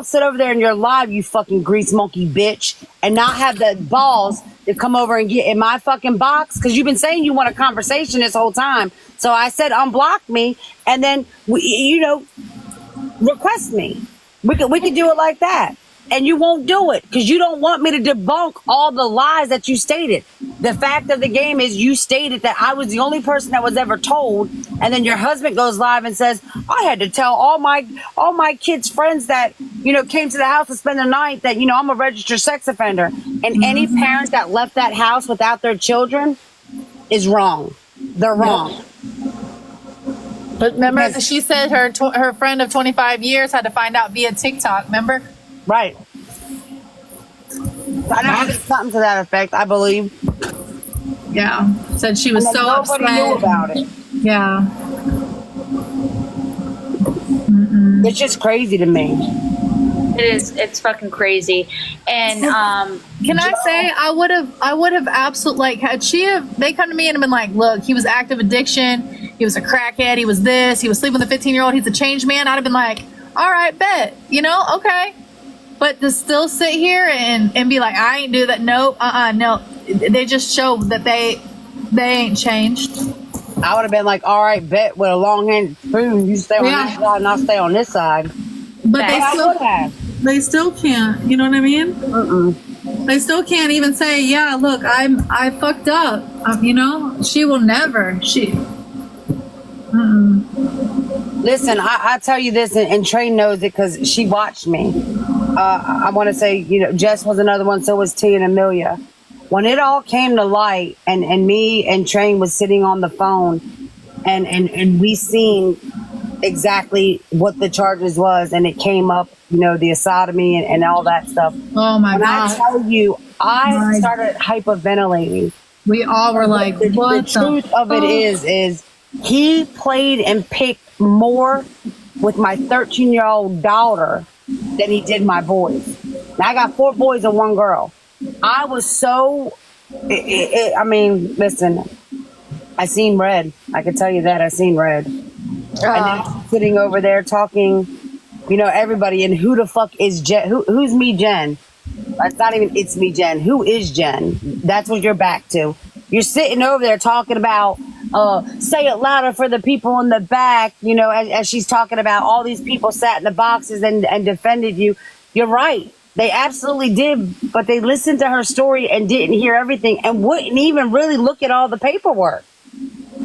sit over there in your live, you fucking grease monkey bitch, and not have the balls to come over and get in my fucking box? Because you've been saying you want a conversation this whole time. So I said unblock me, and then request me. We could do it like that. And you won't do it because you don't want me to debunk all the lies that you stated. The fact of the game is you stated that I was the only person that was ever told, and then your husband goes live and says, I had to tell all my kids' friends that, came to the house to spend the night that, I'm a registered sex offender. And any parent that left that house without their children is wrong. They're wrong. But remember, she said her friend of 25 years had to find out via TikTok, remember? Right. I know something to that effect, I believe. Yeah. Said she was so upset. Nobody knew about it. Yeah. It's just crazy to me. It is. It's fucking crazy. And can I say I would have absolutely they come to me and been like, look, he was active addiction, he was a crackhead, he was this, he was sleeping with a 15-year-old, he's a changed man. I'd have been like, all right, bet, okay. But to still sit here and be like, I ain't do that. Nope. No. They just show that they ain't changed. I would have been like, all right, bet, with a long hand spoon, you stay on this side and I'll stay on this side. But they still can't. You know what I mean? They still can't even say, yeah, look, I fucked up. She will never. Listen, I tell you this, and Trey knows it because she watched me. I want to say, Jess was another one, so was T and Amelia. When it all came to light, and me and Train was sitting on the phone, and we seen exactly what the charges was, and it came up, the sodomy and all that stuff. Oh my God! I tell you, I started hyperventilating. We all were like, "What?" The truth of it is he played and picked more with my 13-year-old daughter than he did my boys. Now, I got 4 boys and 1 girl. I was so, listen, I seen red. I can tell you that. I seen red. And then sitting over there talking, everybody, and who the fuck is Jen? Who's me, Jen? It's not even it's me, Jen. Who is Jen? That's what you're back to. You're sitting over there talking about, say it louder for the people in the back, as she's talking about all these people sat in the boxes and defended you. You're right. They absolutely did, but they listened to her story and didn't hear everything and wouldn't even really look at all the paperwork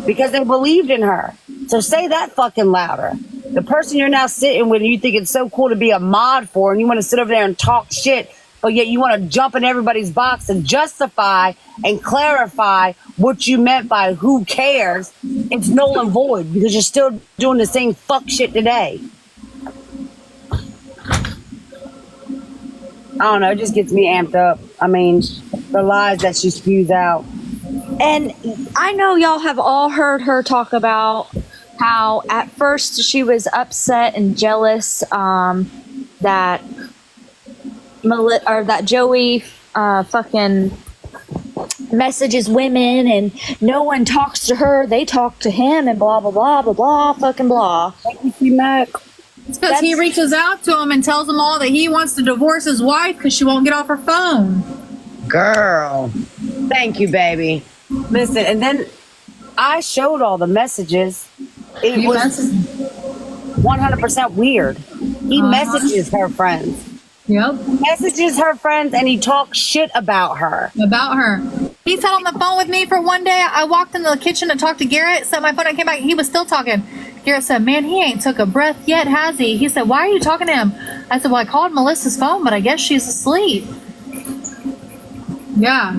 because they believed in her. So say that fucking louder. The person you're now sitting with, you think it's so cool to be a mod for, and you want to sit over there and talk shit, but yet you want to jump in everybody's box and justify and clarify what you meant by who cares. It's null and void because you're still doing the same fuck shit today. I don't know. It just gets me amped up. I mean, the lies that she spews out. And I know y'all have all heard her talk about how at first she was upset and jealous that Joey fucking messages women and no one talks to her. They talk to him and blah, blah, blah, blah, blah, fucking blah. Thank you, Mac. It's because he reaches out to him and tells them all that he wants to divorce his wife because she won't get off her phone. Girl. Thank you, baby. Listen, and then I showed all the messages. It was 100% weird. He messages her friends. Yep. Messages her friends and he talks shit about her. He sat on the phone with me for one day. I walked into the kitchen to talk to Garrett, set my phone, I came back, he was still talking. Garrett said, man, he ain't took a breath yet, has he? He said, why are you talking to him? I said, well, I called Melissa's phone, but I guess she's asleep. Yeah,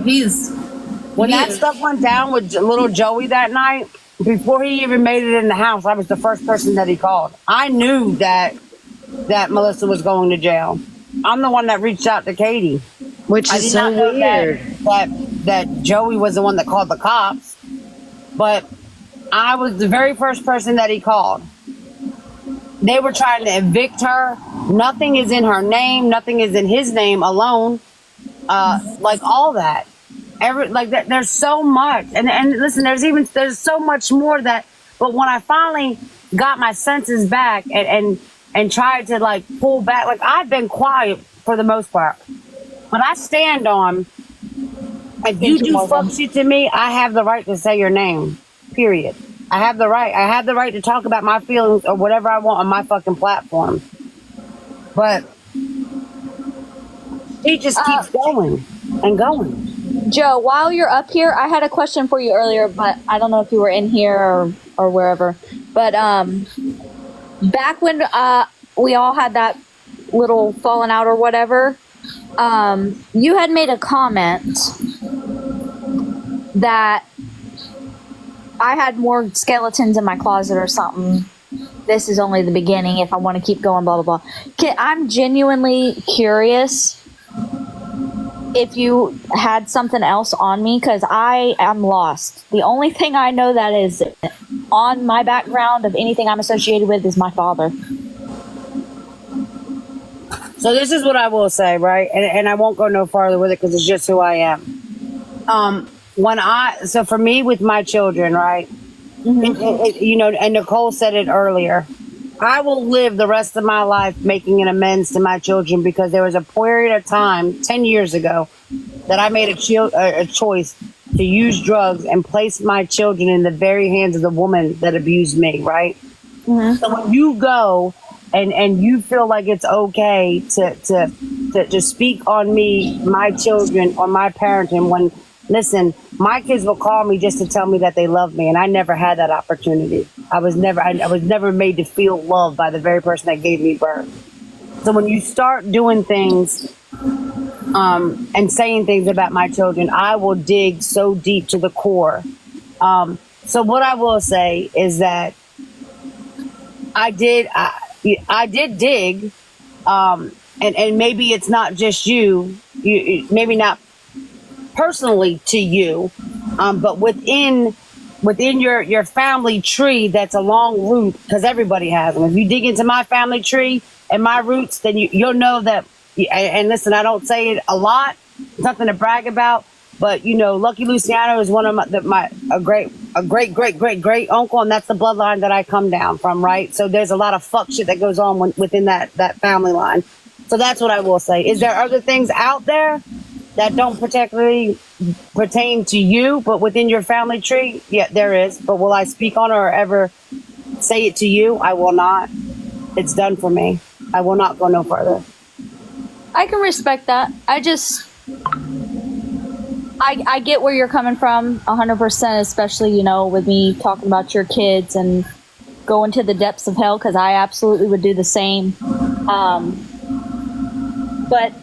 When that stuff went down with little Joey that night, before he even made it in the house, I was the first person that he called. I knew that Melissa was going to jail. I'm the one that reached out to Katie. Which is so weird. That Joey was the one that called the cops. But I was the very first person that he called. They were trying to evict her. Nothing is in her name. Nothing is in his name alone. Like all that. There's so much. And listen, there's so much more that, but when I finally got my senses back and and tried to like pull back. Like I've been quiet for the most part, but I stand on. If you do fuck shit to me, I have the right to say your name. Period. I have the right. I have the right to talk about my feelings or whatever I want on my fucking platform. But he just keeps going and going. Joe, while you're up here, I had a question for you earlier, but I don't know if you were in here or wherever. But back when we all had that little falling out or whatever, you had made a comment that I had more skeletons in my closet or something. This is only the beginning if I want to keep going, blah, blah, blah. I'm genuinely curious if you had something else on me, because I am lost. The only thing I know that is on my background of anything I'm associated with is my father. So this is what I will say, right? And I won't go no farther with it because it's just who I am. So for me with my children, right? Mm-hmm. And Nicole said it earlier. I will live the rest of my life making an amends to my children because there was a period of time 10 years ago that I made a choice to use drugs and place my children in the very hands of the woman that abused me, right? Mm-hmm. So when you go and you feel like it's okay to speak on me, my children, or my parenting, when listen, my kids will call me just to tell me that they love me, and I never had that opportunity. I was never made to feel loved by the very person that gave me birth. So when you start doing things and saying things about my children, I will dig so deep to the core. So what I will say is that I did dig, and maybe it's not just you maybe not personally to you, but within your family tree, that's a long root, because everybody has them. If you dig into my family tree and my roots, then you'll know that. And listen, I don't say it a lot, nothing to brag about, but Lucky Luciano is one of a great uncle, and that's the bloodline that I come down from, right? So there's a lot of fuck shit that goes on within that family line. So that's what I will say. Is there other things out there that don't particularly pertain to you, but within your family tree? Yeah, there is. But will I speak on it or ever say it to you? I will not. It's done for me. I will not go no further. I can respect that. I get where you're coming from 100%, especially, with me talking about your kids and going to the depths of hell, because I absolutely would do the same. But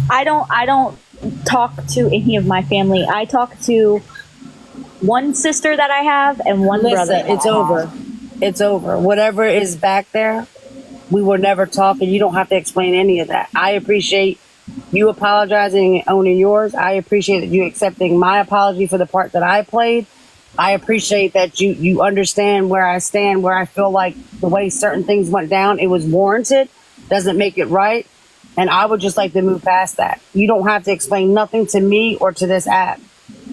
I don't talk to any of my family. I talk to one sister that I have and one brother. It's over. It's over. Whatever is back there, we will never talk, and you don't have to explain any of that. I appreciate you apologizing and owning yours. I appreciate that you accepting my apology for the part that I played. I appreciate that you understand where I stand, where I feel like the way certain things went down, it was warranted. Doesn't make it right. And I would just like to move past that. You don't have to explain nothing to me or to this app.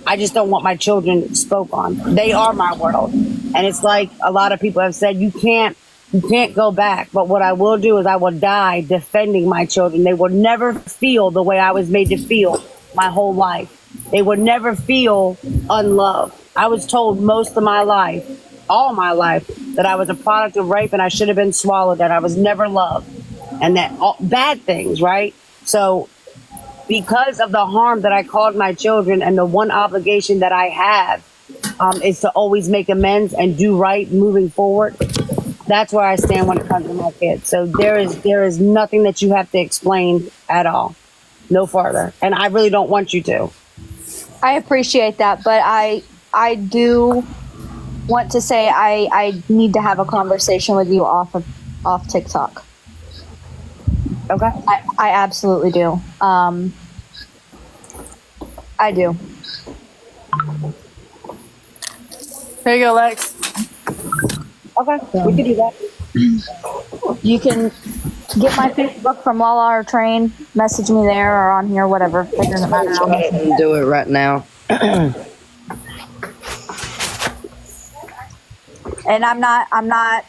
I just don't want my children spoke on. They are my world. And it's like a lot of people have said, you can't go back. But what I will do is I will die defending my children. They will never feel the way I was made to feel my whole life. They will never feel unloved. I was told most of my life, all my life, that I was a product of rape and I should have been swallowed, that I was never loved. And that bad things, right? So because of the harm that I caused my children, and the one obligation that I have is to always make amends and do right moving forward, that's where I stand when it comes to my kids. So there is nothing that you have to explain at all. No further. And I really don't want you to. I appreciate that, but I do want to say I need to have a conversation with you off TikTok. Okay. I absolutely do. I do. There you go, Lex. Okay, we can do that. You can get my Facebook from Lala or Train, message me there or on here, whatever. It doesn't matter. Go ahead and do it right now. And I'm not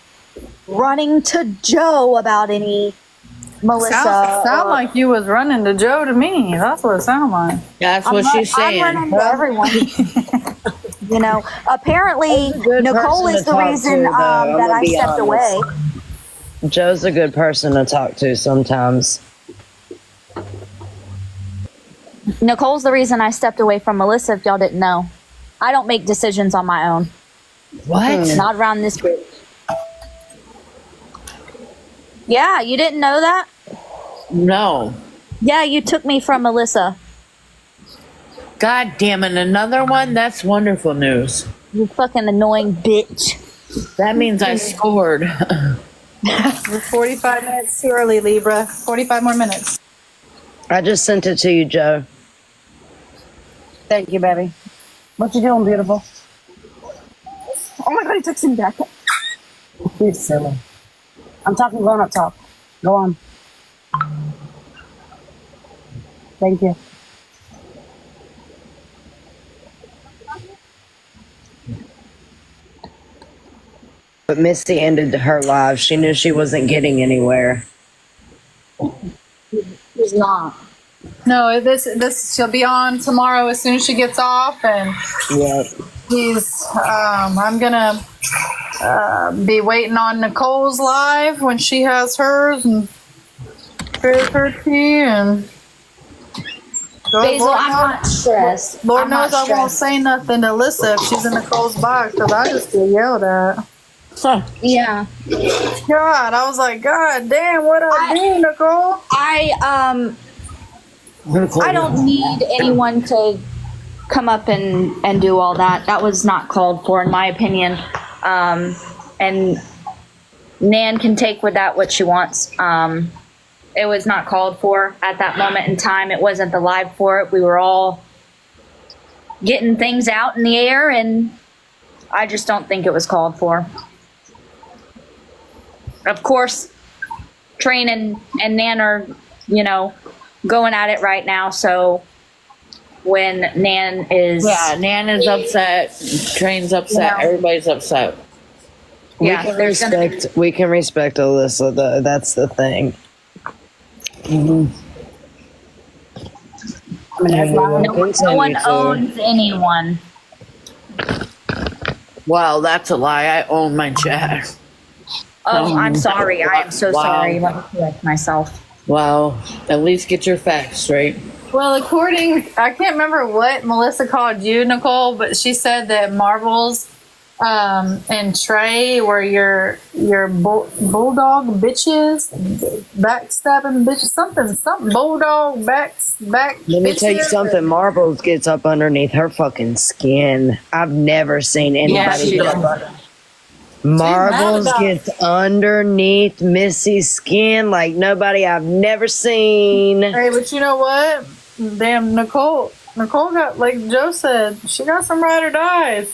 running to Joe about any Melissa. Sound like you was running to Joe to me. That's what it sounded like. That's what she's saying. I'm running to everyone. You know, apparently That's a good Nicole person is to the talk reason to, though, I'm that gonna I be stepped honest. away. Joe's a good person to talk to sometimes. Nicole's the reason I stepped away from Melissa, if y'all didn't know. I don't make decisions on my own. What? Not around this group. Yeah, you didn't know that? No. Yeah, you took me from Melissa. God damn it, another one? That's wonderful news. You fucking annoying bitch. That means I scored. We're 45 minutes too early, Libra. 45 more minutes. I just sent it to you, Joe. Thank you, baby. What you doing, beautiful? Oh my god, he texted me back. You're silly. I'm talking grown up talk. Go on. Thank you. But Misty ended her live. She knew she wasn't getting anywhere. He's not. No, this she'll be on tomorrow as soon as she gets off, and Yep. I'm gonna be waiting on Nicole's live when she has hers and drink her tea and. Basil, I'm not stressed. Lord I'm not knows I won't stressed. say nothing to Alyssa if she's in Nicole's box because I just get yelled at. Yeah. God, I was like, God damn, what I do, Nicole? I don't need anyone to come up and do all that. That was not called for, in my opinion. And Nan can take with that what she wants. It was not called for at that moment in time. It wasn't the live for it. We were all getting things out in the air, and I just don't think it was called for. Of course, Train and Nan are, going at it right now. So when Nan is... Yeah, Nan is upset. Train's upset. Yeah. Everybody's upset. Yeah, We can respect Alyssa, though. That's the thing. I mean, that's my No one owns anyone. Wow, that's a lie. I own my chat. Oh, I'm sorry. I am so Wow. sorry. Let me correct myself. Wow. At least get your facts straight. Well, I can't remember what Melissa called you, Nicole, but she said that Marbles and Trey were your bulldog bitches, backstabbing bitches, something bulldog back. Let me tell you bitches. something. Marbles gets up underneath her fucking skin. I've never seen anybody she get does. up. Marbles about it. gets underneath Missy's skin like nobody I've never seen. Hey, but you know what? Damn, Nicole got, like Joe said, she got some ride or dies.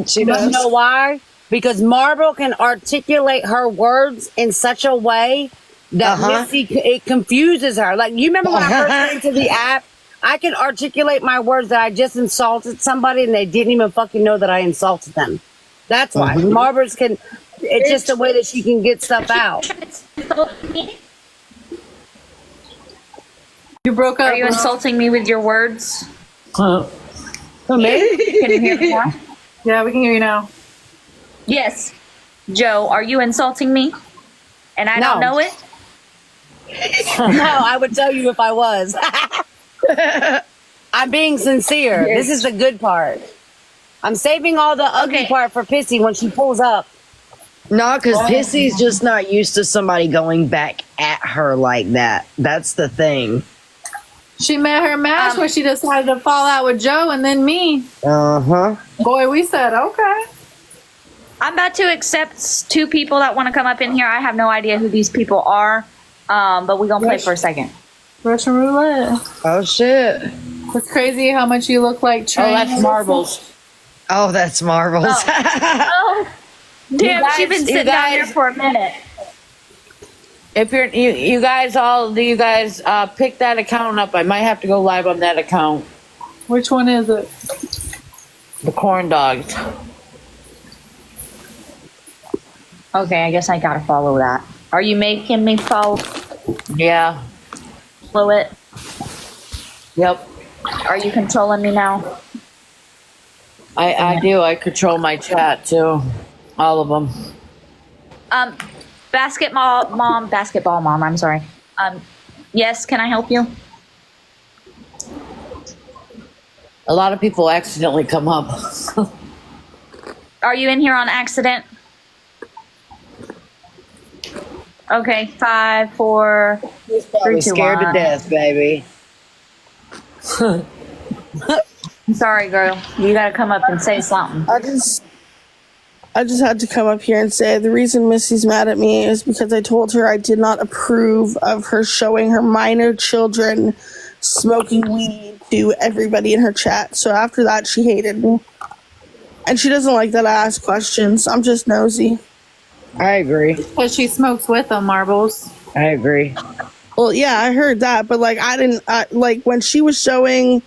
She You does. know why? Because Marble can articulate her words in such a way that Missy, it confuses her. Like, you remember when I first came to the app? I can articulate my words that I just insulted somebody and they didn't even fucking know that I insulted them. That's why. Marbles can, it's just a way that she can get stuff out. You broke up. Are you insulting me with your words? Who, me? Can you hear me now? Yeah, we can hear you now. Yes. Joe, are you insulting me? And I don't No. know it? No, I would tell you if I was. I'm being sincere. Yes. This is the good part. I'm saving all the ugly Okay. part for Pissy when she pulls up. No, because Pissy's just not used to somebody going back at her like that. That's the thing. She met her match when she decided to fall out with Joe and then me. Uh-huh. Boy, we said, okay. I'm about to accept two people that want to come up in here. I have no idea who these people are, but we're going to play for a second. Russian roulette. Oh, shit. It's crazy how much you look like Oh, Train. that's Marbles. Oh, that's marvelous. Oh, damn, she's been sitting down here for a minute. If you guys pick that account up, I might have to go live on that account. Which one is it? The corn dogs. Okay, I guess I gotta follow that. Are you making me follow Yeah. it? Yep. Are you controlling me now? I do. I control my chat too. All of them. Um, basketball mom. I'm sorry. Yes, can I help you? A lot of people accidentally come up. Are you in here on accident? Okay, 5, 4, He's 3, probably 2, scared to 1. death, baby. I'm sorry, girl. You gotta come up and say something. I just had to come up here and say the reason Missy's mad at me is because I told her I did not approve of her showing her minor children smoking weed to everybody in her chat. So after that, she hated me. And she doesn't like that I ask questions. I'm just nosy. I agree. Because she smokes with them, Marbles. I agree. Well, yeah, I heard that, but like I didn't like when she was showing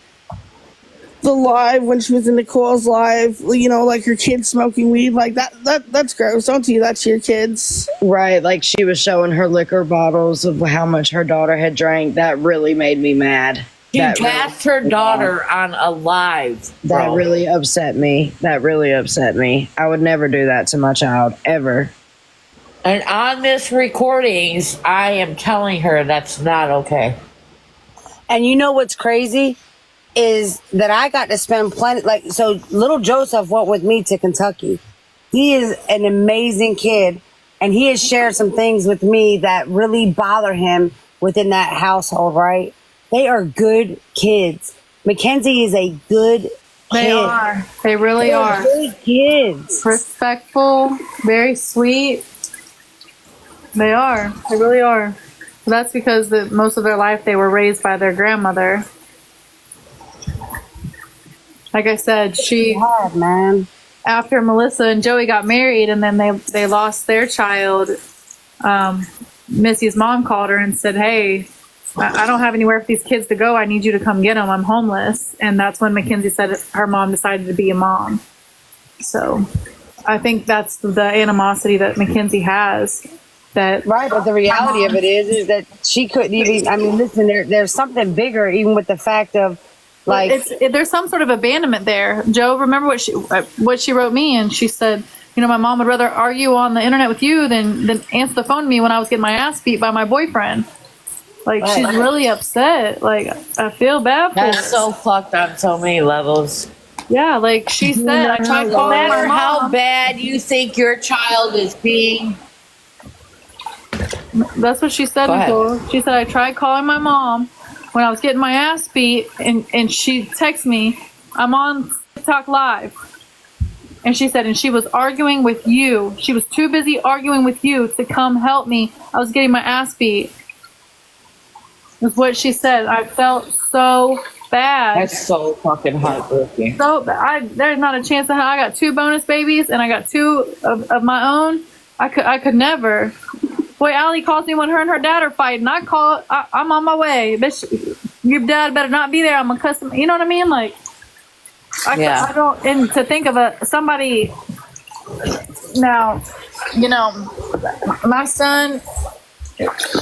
the live when she was in Nicole's live, you know, like her kids smoking weed, like that's gross. Don't do that to your kids. Right, like she was showing her liquor bottles of how much her daughter had drank. That really made me mad. She That cast her daughter on a live. That bro. really upset me. That really upset me. I would never do that to my child, ever. And on this recordings, I am telling her that's not okay. And you know what's crazy is that I got to spend plenty. Like, so little Joseph went with me to Kentucky. He is an amazing kid, and he has shared some things with me that really bother him within that household. Right? They are good kids. Mackenzie is a good kid. They are. They really They're are. good kids. Respectful, very sweet. They are. They really are. That's because most of their life they were raised by their grandmother. Like I said, God, man. after Melissa and Joey got married and then they lost their child, Missy's mom called her and said, hey, I don't have anywhere for these kids to go. I need you to come get them. I'm homeless. And that's when Mackenzie said her mom decided to be a mom. So I think that's the animosity that Mackenzie has. That Right, but the reality of it is that she couldn't even. I mean, listen, there's something bigger, even with the fact of, like, there's some sort of abandonment there. Joe, remember what she wrote me, and she said, you know, my mom would rather argue on the internet with you than answer the phone to me when I was getting my ass beat by my boyfriend. Like, she's really upset. Like, I feel bad for her. That's so fucked on so many levels. Yeah, like she said, I tried No calling my matter how mom. bad you think your child is being. That's what she said, Go ahead. Nicole. She said, I tried calling my mom when I was getting my ass beat, and she texted me, I'm on TikTok Live. And she said, and she was arguing with you. She was too busy arguing with you to come help me. I was getting my ass beat. That's what she said. I felt so bad. That's so fucking heartbreaking. So there's not a chance that I got 2 bonus babies and I got 2 of my own. I could never. Boy, Allie calls me when her and her dad are fighting. I'm on my way. Bitch, your dad better not be there. I'm a customer. You know what I mean? Like, I don't. And to think of somebody now, you know, my son.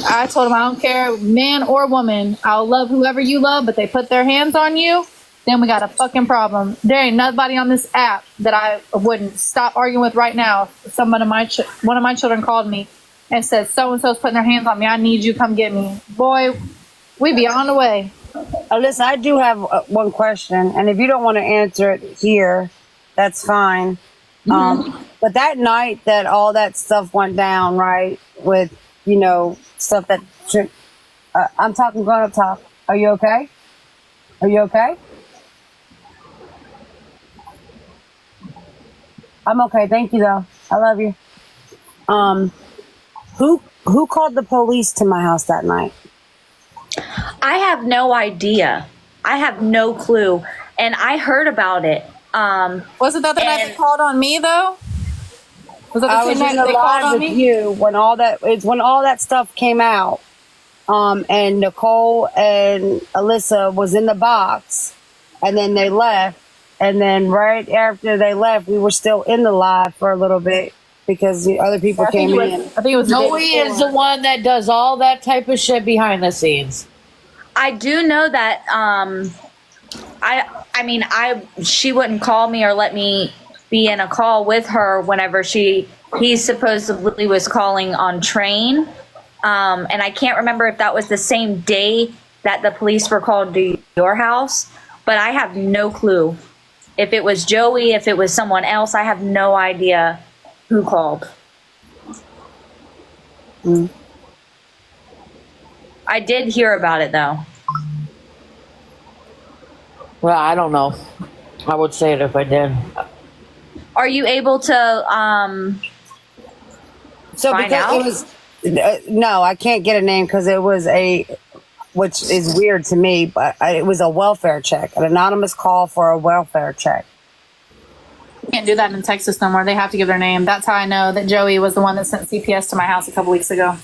I told him I don't care, man or woman. I'll love whoever you love, but they put their hands on you, then we got a fucking problem. There ain't nobody on this app that I wouldn't stop arguing with right now. If one of my children called me and said, so and so's putting their hands on me. I need you to come get me. Boy, we be on the way. Alyssa, I do have one question, and if you don't want to answer it here, that's fine. But that night that all that stuff went down, right, with, you know, stuff that I'm talking grown up talk. Are you okay? Are you okay? I'm okay. Thank you, though. I love you. Who called the police to my house that night? I have no idea. I have no clue. And I heard about it. Wasn't that the night they called on me, though? Was that I the was same in night the they called live on with me? you when all that stuff came out. And Nicole and Alyssa was in the box, and then they left. And then right after they left, we were still in the live for a little bit. because the other people came in. I think it was the day Joey is before. the one that does all that type of shit behind the scenes. I do know that she wouldn't call me or let me be in a call with her whenever he supposedly was calling on train. And I can't remember if that was the same day that the police were called to your house, but I have no clue. If it was Joey, if it was someone else, I have no idea who called. I did hear about it though. Well, I don't know. I would say it if I did. Are you able to So find because out? it was no, I can't get a name because it was which is weird to me, but it was a welfare check, an anonymous call for a welfare check. Can't do that in Texas no more. They have to give their name. That's how I know that Joey was the one that sent CPS to my house a couple weeks ago.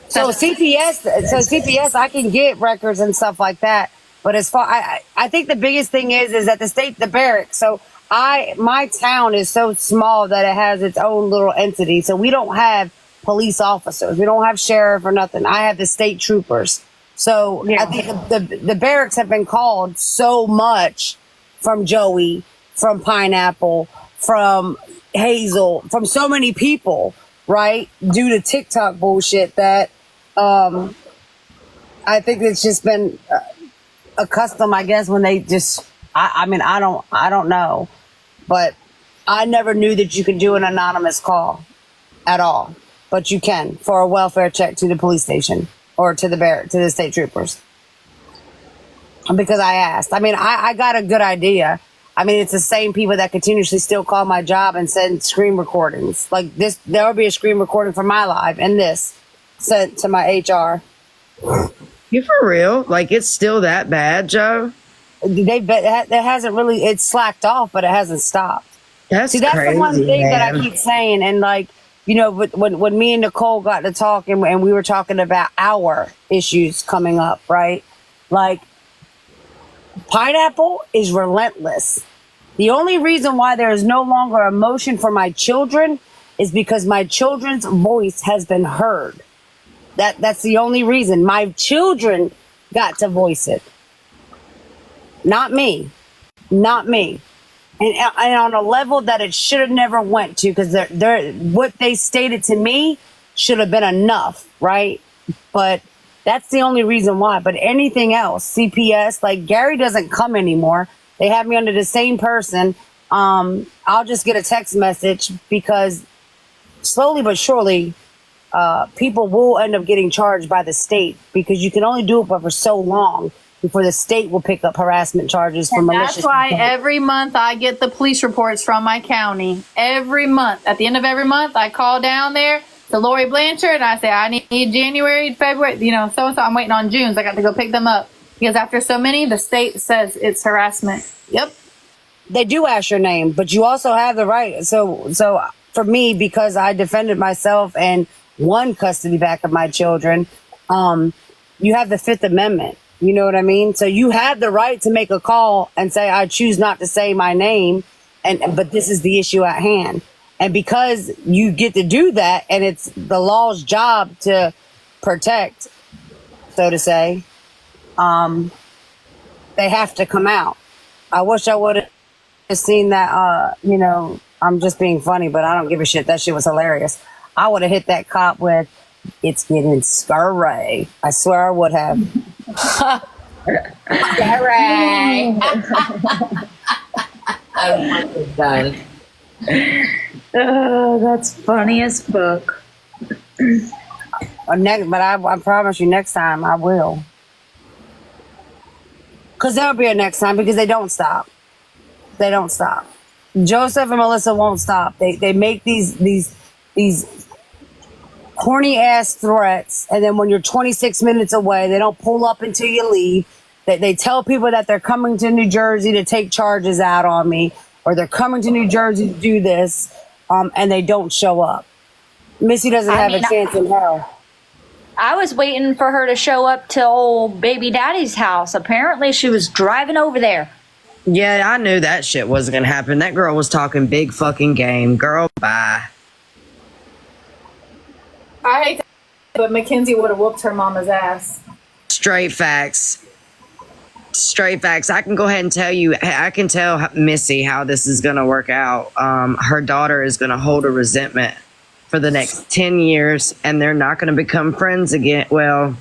So CPS, I can get records and stuff like that. But as far, I think the biggest thing is that the barracks. So my town is so small that it has its own little entity. So we don't have police officers. We don't have sheriff or nothing. I have the state troopers. So I think the barracks have been called so much from Joey, from Pineapple, from Hazel, from so many people, right? Due to TikTok bullshit that I think it's just been a custom, I guess, when they just, I mean, I don't know, but I never knew that you could do an anonymous call at all, but you can for a welfare check to the police station or to the state troopers. Because I asked. I mean, I got a good idea. I mean, it's the same people that continuously still call my job and send screen recordings. Like this, there will be a screen recording from my live and this sent to my HR. You for real? Like it's still that bad, Joe? That hasn't really, it's slacked off, but it hasn't stopped. That's See, that's crazy, the one thing that I man. keep saying. And like, you know, when me and Nicole got to talking and we were talking about our issues coming up, right? Like, Pineapple is relentless. The only reason why there is no longer a motion for my children is because my children's voice has been heard. That's the only reason. My children got to voice it. Not me. Not me. And on a level that it should have never went to, because what they stated to me should have been enough, right? But that's the only reason why. But anything else, CPS, like Gary doesn't come anymore. They have me under the same person. I'll just get a text message because slowly but surely, people will end up getting charged by the state because you can only do it for so long before the state will pick up harassment charges for malicious. That's why intent. every month I get the police reports from my county. Every month. At the end of every month, I call down there to Lori Blanchard and I say, I need January, February, so-and-so. I'm waiting on June, so I got to go pick them up. Because after so many, the state says it's harassment. Yep. They do ask your name, but you also have the right. So for me, because I defended myself and won custody back of my children, you have the Fifth Amendment. You know what I mean? So you have the right to make a call and say, I choose not to say my name, but this is the issue at hand. And because you get to do that, and it's the law's job to protect, so to say, they have to come out. I wish I would have seen that, I'm just being funny, but I don't give a shit. That shit was hilarious. I would have hit that cop with, it's getting scary. I swear I would have. Scary. Done. Oh, that's funny as fuck. But I promise you next time I will. Because there'll be a next time because they don't stop. They don't stop. Joseph and Melissa won't stop. They make these corny ass threats, and then when you're 26 minutes away, they don't pull up until you leave. They tell people that they're coming to New Jersey to take charges out on me, or they're coming to New Jersey to do this, and they don't show up. Missy doesn't have a chance in hell. I was waiting for her to show up to old baby daddy's house. Apparently she was driving over there. Yeah, I knew that shit wasn't gonna happen. That girl was talking big fucking game. Girl, bye. I hate to, but Mackenzie would have whooped her mama's ass. Straight facts. Straight facts. I can go ahead and tell you, I can tell Missy how this is going to work out. Her daughter is going to hold a resentment for the next 10 years, and they're not going to become friends again. Well,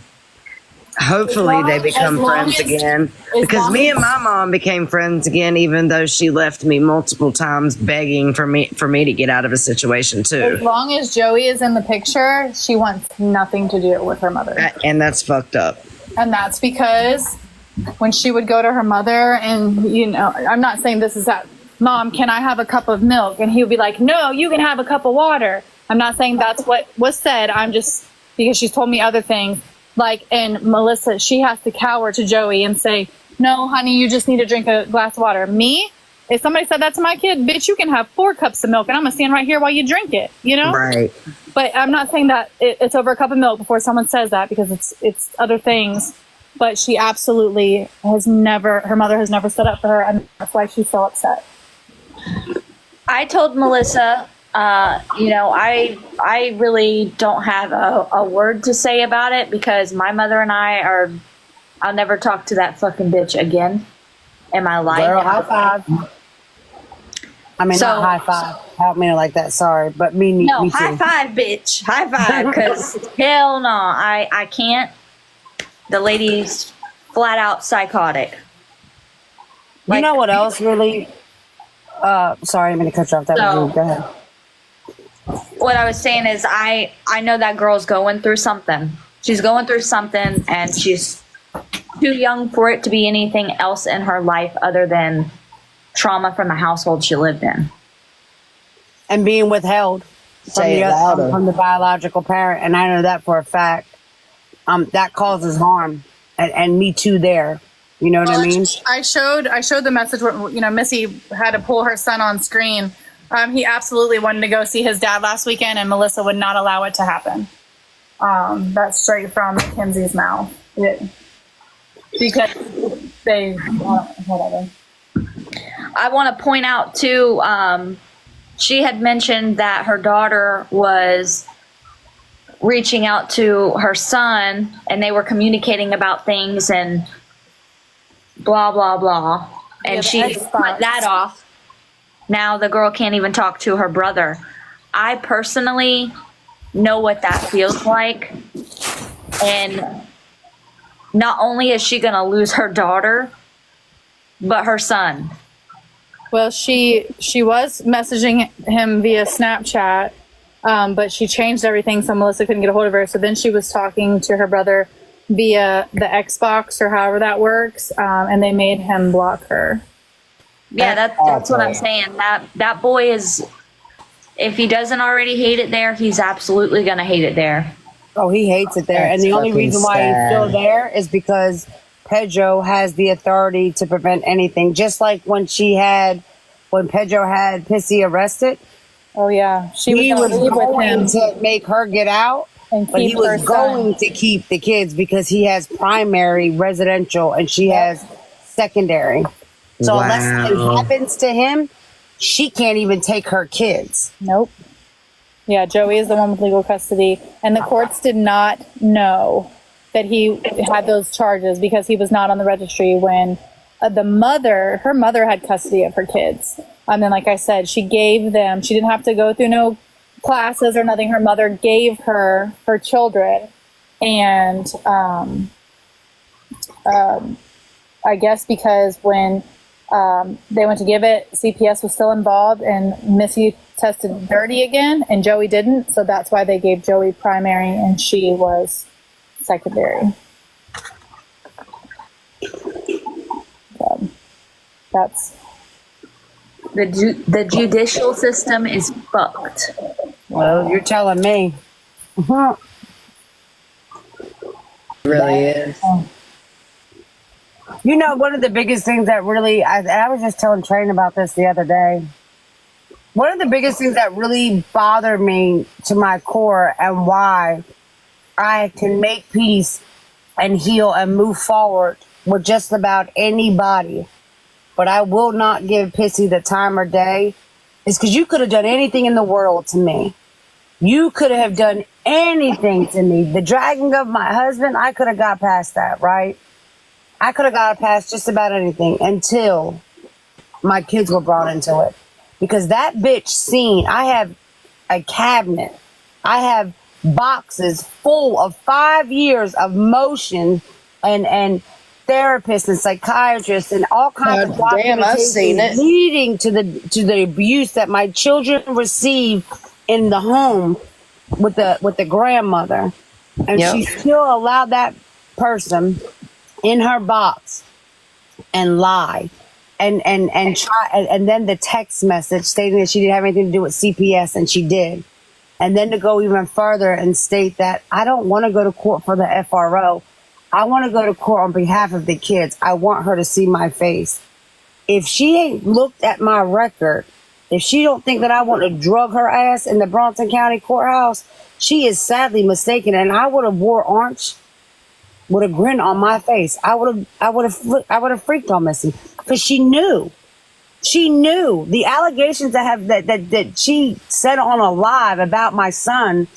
hopefully they become friends again. Because me and my mom became friends again, even though she left me multiple times begging for me to get out of a situation too. As long as Joey is in the picture, she wants nothing to do with her mother. And that's fucked up. And that's because when she would go to her mother and, you know, I'm not saying this is that, Mom, can I have a cup of milk? And he would be like, no, you can have a cup of water. I'm not saying that's what was said. I'm just, because she's told me other things. Like, and Melissa, she has to cower to Joey and say, no, honey, you just need to drink a glass of water. Me, if somebody said that to my kid, bitch, you can have 4 cups of milk and I'm going to stand right here while you drink it, you know? Right. But I'm not saying that it's over a cup of milk before someone says that, because it's other things. But she absolutely has never, her mother has never stood up for her, and that's why she's so upset. I told Melissa, you know, I really don't have a word to say about it, because my mother and I'll never talk to that fucking bitch again in my life. Girl, high five. I mean, not high five. I don't mean it like that. Sorry, but me too. High five, bitch. High five, because hell no, I can't. The lady's flat out psychotic. You know what else really? Sorry, I'm going to cut you off. That was rude. Go ahead. What I was saying is, I know that girl's going through something. She's going through something, and she's too young for it to be anything else in her life other than trauma from the household she lived in. And being withheld from the biological parent. And I know that for a fact. That causes harm, and me too there. You know what I mean? I showed the message where, you know, Missy had to pull her son on screen. He absolutely wanted to go see his dad last weekend, and Melissa would not allow it to happen. That's straight from Mackenzie's mouth. Because they, whatever. I want to point out too, she had mentioned that her daughter was reaching out to her son, and they were communicating about things and blah blah blah, and she cut that off. Now the girl can't even talk to her brother. I personally know what that feels like, and not only is she gonna lose her daughter, but her son. Well, she was messaging him via Snapchat, but she changed everything so Melissa couldn't get a hold of her. So then she was talking to her brother via the Xbox or however that works, and they made him block her. Yeah, that's what I'm saying. That boy is, if he doesn't already hate it there, he's absolutely going to hate it there. Oh, he hates it there. And the only reason why he's still there is because Pedro has the authority to prevent anything. Just like when Pedro had Pissy arrested. Oh, yeah. He was going to make her get out, but he was going to keep the kids because he has primary residential and she has secondary. So unless something happens to him, she can't even take her kids. Nope. Yeah, Joey is the one with legal custody. And the courts did not know that he had those charges because he was not on the registry when her mother had custody of her kids. And then, like I said, she didn't have to go through no classes or nothing. Her mother gave her children. And I guess because when they went to give it, CPS was still involved, and Missy tested dirty again, and Joey didn't. So that's why they gave Joey primary, and she was secondary. That's the judicial system is fucked. Well, you're telling me. It really is. You know, one of the biggest things that really, I was just telling Train about this the other day. One of the biggest things that really bothered me to my core, and why I can make peace and heal and move forward with just about anybody, but I will not give Pissy the time or day, is because you could have done anything in the world to me. You could have done anything to me. The dragging of my husband, I could have got past that, right? I could have got past just about anything until my kids were brought into it. Because that bitch seen, I have a cabinet. I have boxes full of 5 years of motion and therapists and psychiatrists and all kinds of Damn, I've seen documentation it. leading to the abuse that my children received in the home with the grandmother. And Yep. she still allowed that person in her box and lie and try and then the text message stating that she didn't have anything to do with CPS, and she did. And then to go even further and state that I don't want to go to court for the FRO. I want to go to court on behalf of the kids. I want her to see my face. If she ain't looked at my record, if she don't think that I want to drug her ass in the Bronson County Courthouse, she is sadly mistaken. And I would have wore orange with a grin on my face. I would have freaked on Missy because she knew. She knew the allegations that she said on a live about my son,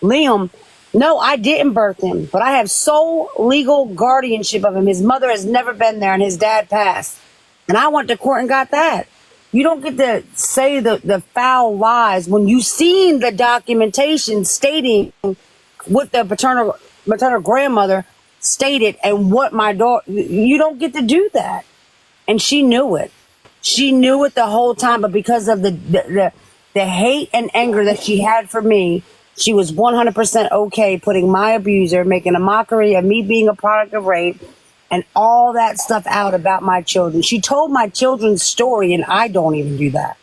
Liam. No, I didn't birth him, but I have sole legal guardianship of him. His mother has never been there, and his dad passed. And I went to court and got that. You don't get to say the foul lies when you've seen the documentation stating what the maternal grandmother stated and what my daughter. You don't get to do that. And she knew it. She knew it the whole time, but because of the hate and anger that she had for me, she was 100% okay putting my abuser, making a mockery of me being a product of rape, and all that stuff out about my children. She told my children's story, and I don't even do that.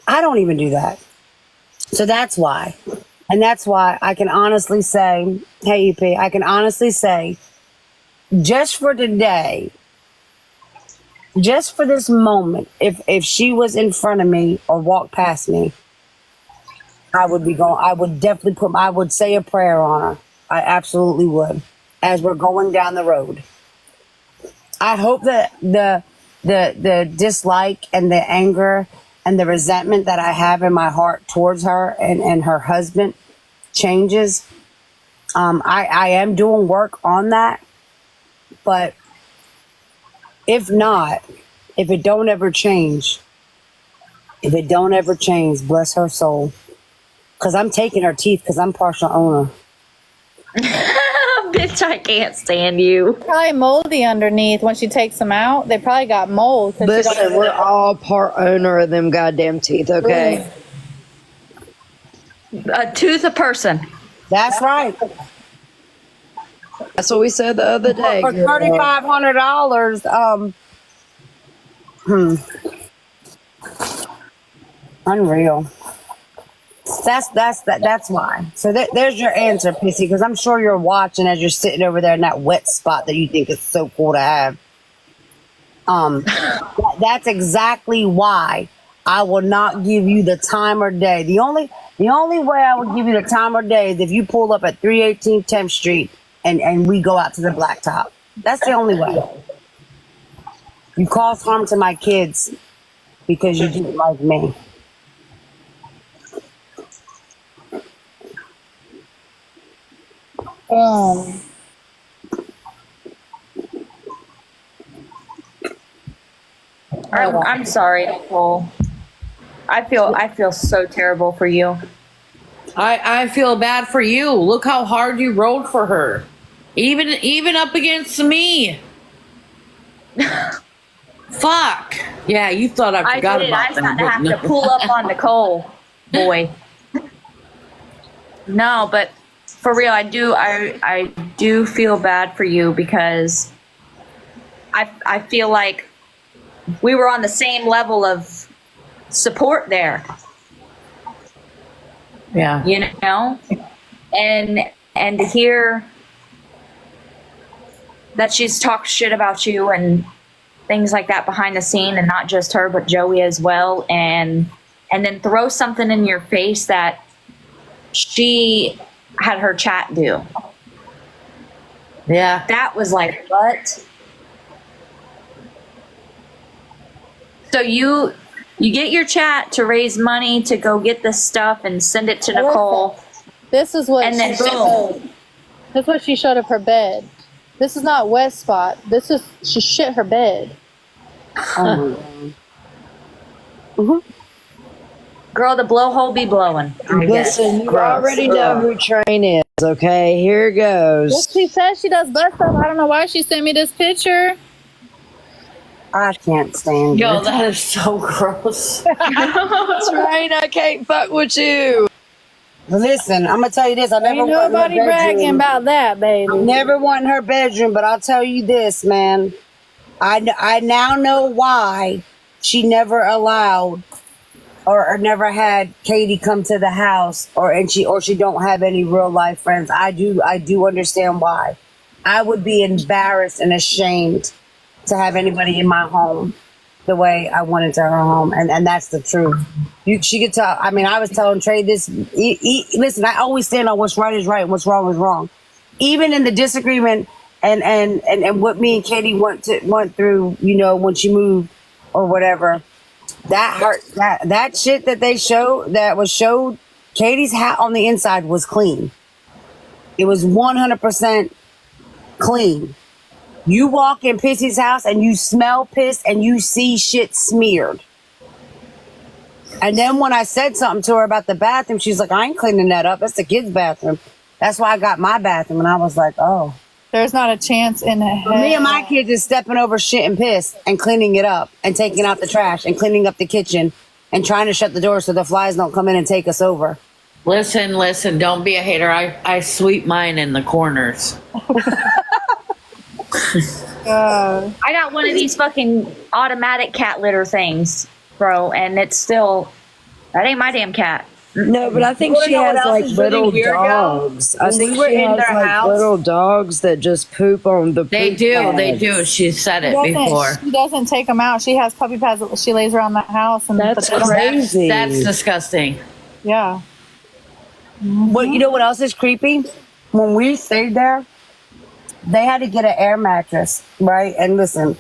I don't even do that. So that's why. And that's why I can honestly say, hey, EP, I can honestly say, just for today, just for this moment, if she was in front of me or walked past me, I would be going. I would definitely I would say a prayer on her. I absolutely would. As we're going down the road, I hope that the dislike and the anger and the resentment that I have in my heart towards her and her husband changes. I am doing work on that, but if not, if it don't ever change, bless her soul. Because I'm taking her teeth because I'm partial owner. Bitch, I can't stand you. Probably moldy underneath when she takes them out. They probably got mold. 'Cause she Listen, don't- we're all part owner of them goddamn teeth, okay? A tooth a person. That's right. That's what we said the other day. For girl. $3,500, unreal. That's why. So there's your answer, Pissy, because I'm sure you're watching as you're sitting over there in that wet spot that you think is so cool to have. That's exactly why I will not give you the time or day. The only way I would give you the time or day is if you pull up at 318 10th Street and we go out to the blacktop. That's the only way. You cause harm to my kids because you didn't like me. I'm sorry, Nicole. I feel so terrible for you. I feel bad for you. Look how hard you rode for her. Even up against me. Fuck. Yeah, you thought I I forgot did. about I that. had to have but to no. pull up on Nicole, boy. No, but for real, I do feel bad for you because I feel like we were on the same level of support there. Yeah. You know, and to hear that she's talked shit about you and things like that behind the scene, and not just her but Joey as well, and then throw something in your face that she had her chat do. Yeah. That was like, what? So you get your chat to raise money to go get this stuff and send it to Nicole. This is what And then she boom. showed. This is what she showed of her bed. This is not wet spot. This is she shit her bed. Oh Girl, the blowhole be blowing. I guess. Listen, you Gross. already know who Train is, okay? Here Well, goes. she says she does butt stuff. I don't know why she sent me this picture. I can't stand Yo, it. that is so gross. Train, I can't fuck with you. Listen, I'm gonna tell you this. I never Ain't want her nobody bragging bedroom. about that, baby. Never want her bedroom, but I'll tell you this, man. I now know why she never allowed or never had Katie come to the house, or she don't have any real life friends. I do understand why. I would be embarrassed and ashamed to have anybody in my home the way I went into her home, and that's the truth. She could tell. I mean, I was telling Trey this. Listen, I always stand on what's right is right and what's wrong is wrong. Even in the disagreement and what me and Katie went through, you know, when she moved or whatever. That hurt. That shit that they showed. Katie's hat on the inside was clean. It was 100% clean. You walk in Pissy's house and you smell piss and you see shit smeared. And then when I said something to her about the bathroom, she's like, "I ain't cleaning that up. That's the kids' bathroom. That's why I got my bathroom." And I was like, "Oh." There's not a chance in hell. Me and my kids is stepping over shit and piss and cleaning it up and taking out the trash and cleaning up the kitchen and trying to shut the door so the flies don't come in and take us over. Listen, don't be a hater. I sweep mine in the corners. God. I got one of these fucking automatic cat litter things, bro, and it's still, that ain't my damn cat. No, but I think she You know what has else like is really little weird, y'all? dogs. I When think we were she in has their like house- little dogs that just poop on the They poop do. They pads. do. She said it before. She doesn't take them out. She has puppy pads that she lays around the house. And That's but they don't- crazy. That's disgusting. Yeah. What you know what else is creepy? When we stayed there, they had to get an air mattress, right? And listen,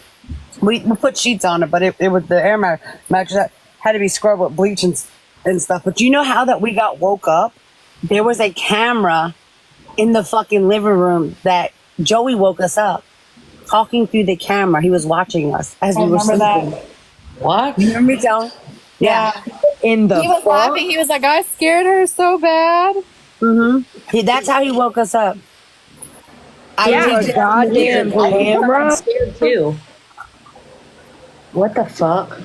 we put sheets on it, but it was the air mattress that had to be scrubbed with bleach and stuff. But you know how that we got woke up? There was a camera in the fucking living room that Joey woke us up, talking through the camera. He was watching us as I we were remember sleeping. that. What? You remember me telling? Yeah. In the He was laughing. He was like, "I scared her so bad." That's how he woke us up. I Yeah. did- goddamn camera. I'm scared too. What the fuck?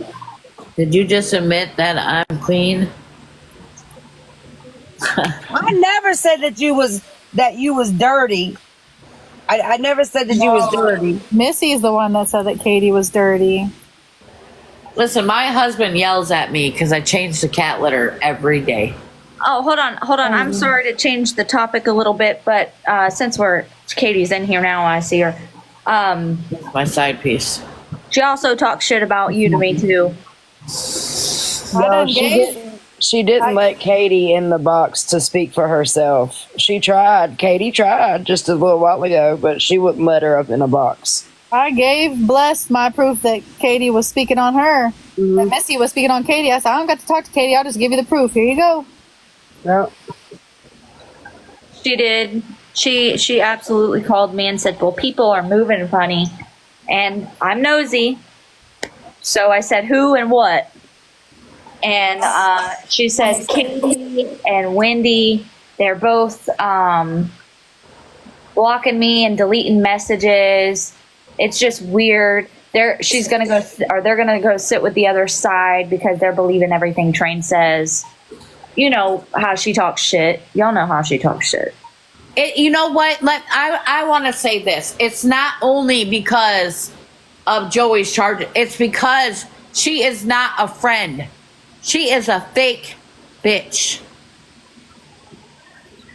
Did you just admit that I'm clean? I never said that you was dirty. I never said that you was dirty. Missy is the one that said that Katie was dirty. Listen, my husband yells at me because I change the cat litter every day. Oh, hold on. I'm sorry to change the topic a little bit, but since Katie's in here now, I see her. My side piece. She also talks shit about you to me too. Well, engaged. she didn't let Katie in the box to speak for herself. She tried. Katie tried just a little while ago, but she wouldn't let her up in a box. I gave Bless my proof that Katie was speaking on her. That Missy was speaking on Katie. I said, "I don't got to talk to Katie. I'll just give you the proof. Here you go." No. She did. She absolutely called me and said, "Well, people are moving funny," and I'm nosy, so I said, "Who and what?" And she said, "Katie and Wendy. They're both blocking me and deleting messages. It's just weird. They're gonna go sit with the other side because they're believing everything Train says." You know how she talks shit. Y'all know how she talks shit. You know what? I want to say this. It's not only because of Joey's charges. It's because she is not a friend. She is a fake bitch.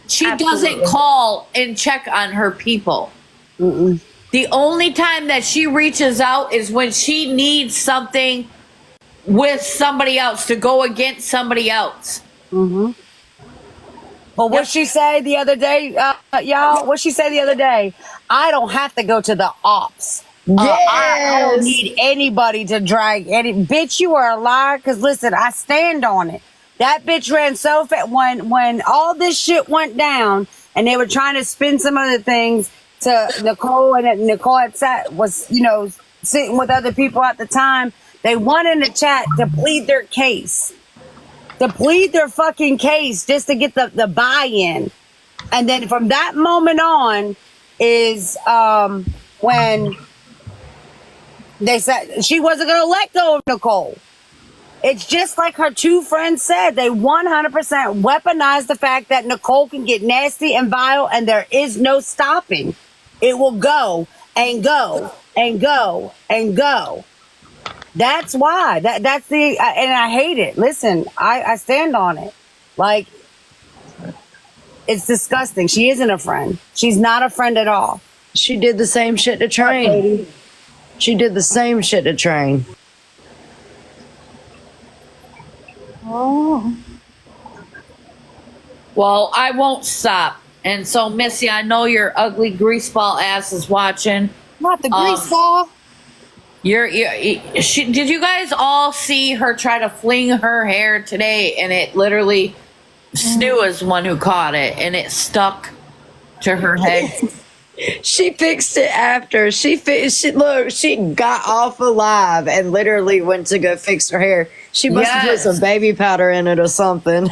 She Absolutely. doesn't call and check on her people. The only time that she reaches out is when she needs something with somebody else to go against somebody else. But what she say the other day, y'all? What she say the other day? I don't have to go to the ops I don't Yes. need anybody to drag any bitch. You are a liar. Cause listen, I stand on it. That bitch ran so fast when all this shit went down, and they were trying to spin some other things to Nicole, and that Nicole had was sitting with other people at the time. They won in the chat to plead their case, to plead their fucking case, just to get the buy-in. And then from that moment on is when they said she wasn't going to let go of Nicole. It's just like her two friends said. They 100% weaponized the fact that Nicole can get nasty and vile, and there is no stopping. It will go and go and go and go. That's why. That's the and I hate it. Listen, I stand on it. Like, it's disgusting. She isn't a friend. She's not a friend at all. She did the same shit to Train. She did the same shit to Train. Oh. Well, I won't stop. And so, Missy, I know your ugly greaseball ass is watching. Not the grease ball. Did you guys all see her try to fling her hair today? And it literally, Snoo is the one who caught it, and it stuck to her head. She fixed it after. She got off alive and literally went to go fix her hair. She must have put Yes. some baby powder in it or something.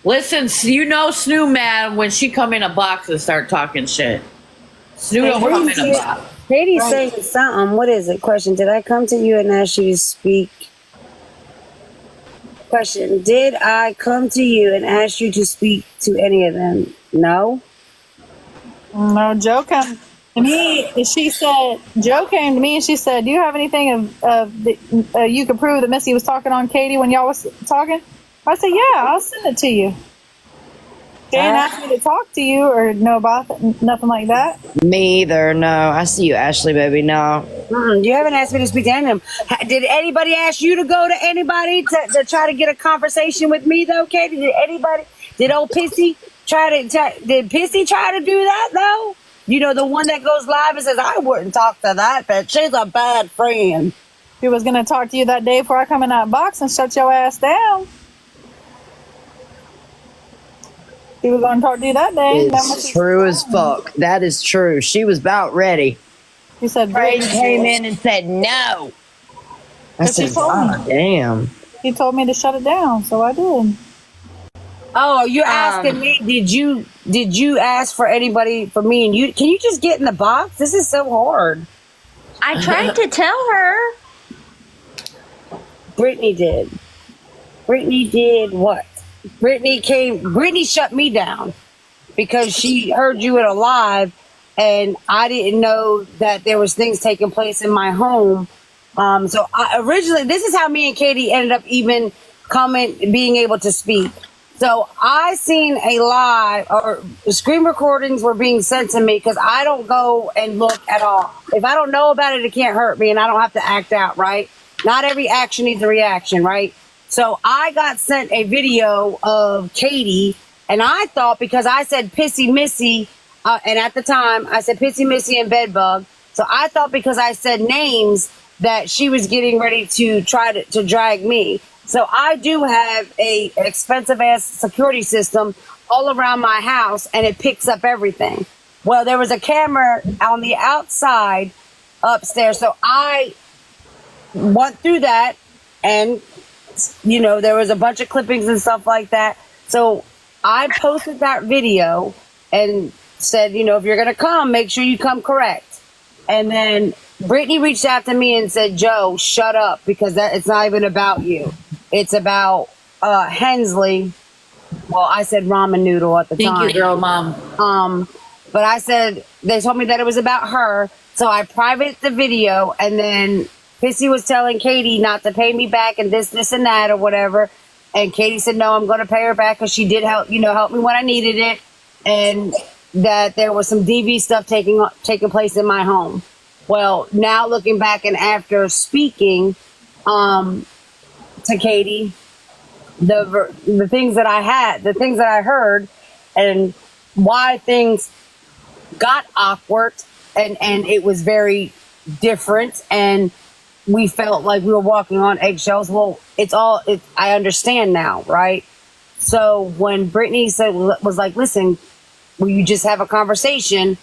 Listen, you know Snoo mad when she come in a box and start talking shit. Snoo don't come in a box. Katie's saying something. What is it? Question. Did I come to you and ask you to speak? Question. Did I come to you and ask you to speak to any of them? No. No, Joe came to me. And she said, Joe came to me and she said, "Do you have anything you could prove that Missy was talking on Katie when y'all was talking?" I said, "Yeah, I'll send it to you." She didn't ask me to talk to you or know about nothing like that. Me either. No. I see you, Ashley, baby. No. You haven't asked me to speak to any of them. Did anybody ask you to go to anybody to try to get a conversation with me, though, Katie? Did anybody? Did old Pissy did Pissy try to do that, though? You know, the one that goes live and says, "I wouldn't talk to that bitch. She's a bad friend." She was going to talk to you that day before I come in that box and shut your ass down. She was going to talk to you that day. It's true as fuck. That is true. She was about ready. She said, Train came in and said no. I But she said, told me. God damn. He told me to shut it down, so I did. Oh, you're asking me? Did you ask for anybody for me and you? Can you just get in the box? This is so hard. I tried to tell her. Brittany did. Brittany did what? Brittany shut me down because she heard you at a live, and I didn't know that there was things taking place in my home. So originally, this is how me and Katie ended up even being able to speak. So I seen a live or screen recordings were being sent to me because I don't go and look at all. If I don't know about it, it can't hurt me, and I don't have to act out, right? Not every action needs a reaction, right? So I got sent a video of Katie, and I thought because I said Pissy Missy, and at the time I said Pissy Missy and Bedbug, so I thought because I said names that she was getting ready to try to drag me. So I do have an expensive ass security system all around my house, and it picks up everything. Well, there was a camera on the outside upstairs, so I went through that, and there was a bunch of clippings and stuff like that. So I posted that video and said, if you're going to come, make sure you come correct. And then Brittany reached out to me and said, "Joe, shut up, because it's not even about you. It's about Hensley." Well, I said ramen noodle at the time. Thank you, girl, mom. But I said, they told me that it was about her. So I privated the video, and then Pissy was telling Katie not to pay me back and this and that or whatever. And Katie said, "No, I'm going to pay her back because she did help me when I needed it." And that there was some DV stuff taking place in my home. Well, now looking back and after speaking to Katie, the things that I heard and why things got awkward and it was very different and we felt like we were walking on eggshells. Well, I understand now, right? So when Brittany was like, listen, will you just have a conversation?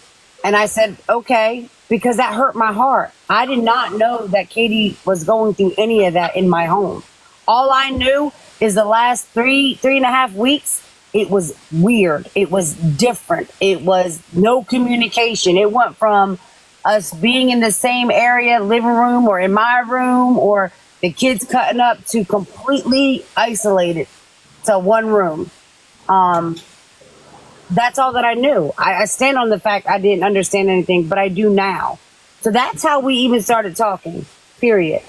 And I said, okay, because that hurt my heart. I did not know that Katie was going through any of that in my home. All I knew is the last three and a half weeks, it was weird. It was different. It was no communication. It went from us being in the same area, living room or in my room, or the kids cutting up, to completely isolated to one room. That's all that I knew. I stand on the fact I didn't understand anything, but I do now. So that's how we even started talking, period.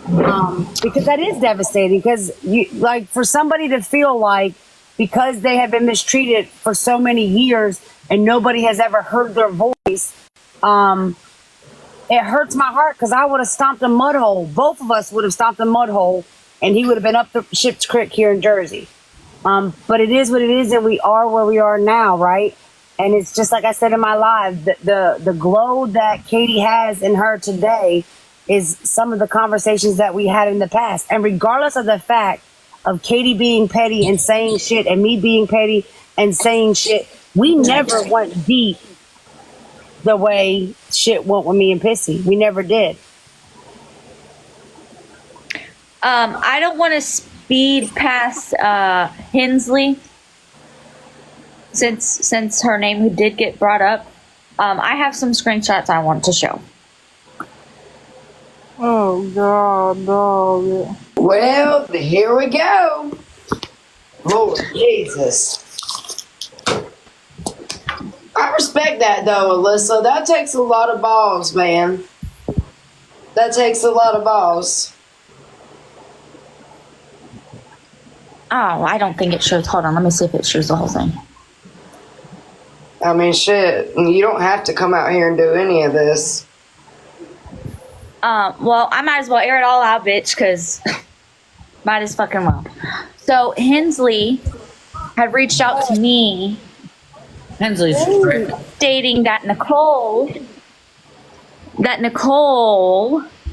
Because that is devastating, because like, for somebody to feel like because they have been mistreated for so many years and nobody has ever heard their voice, it hurts my heart, because I would have stomped a mud hole. Both of us would have stomped a mud hole, and he would have been up the ship's creek here in Jersey. But it is what it is, and we are where we are now, right? And it's just like I said in my live, the glow that Katie has in her today is some of the conversations that we had in the past. And regardless of the fact of Katie being petty and saying shit, and me being petty and saying shit, we never went deep the way shit went with me and Pissy. We never did. I don't want to speed past Hensley, since her name did get brought up. I have some screenshots I want to show. Oh God, no. Well, here we go. Lord Jesus. I respect that though, Alyssa. That takes a lot of balls, man. That takes a lot of balls. Oh, I don't think it shows. Hold on, let me see if it shows the whole thing. I mean, shit. You don't have to come out here and do any of this. Well, I might as well air it all out, bitch, because might as fucking well. So Hensley had reached out to me Hensley's strict. stating that Nicole,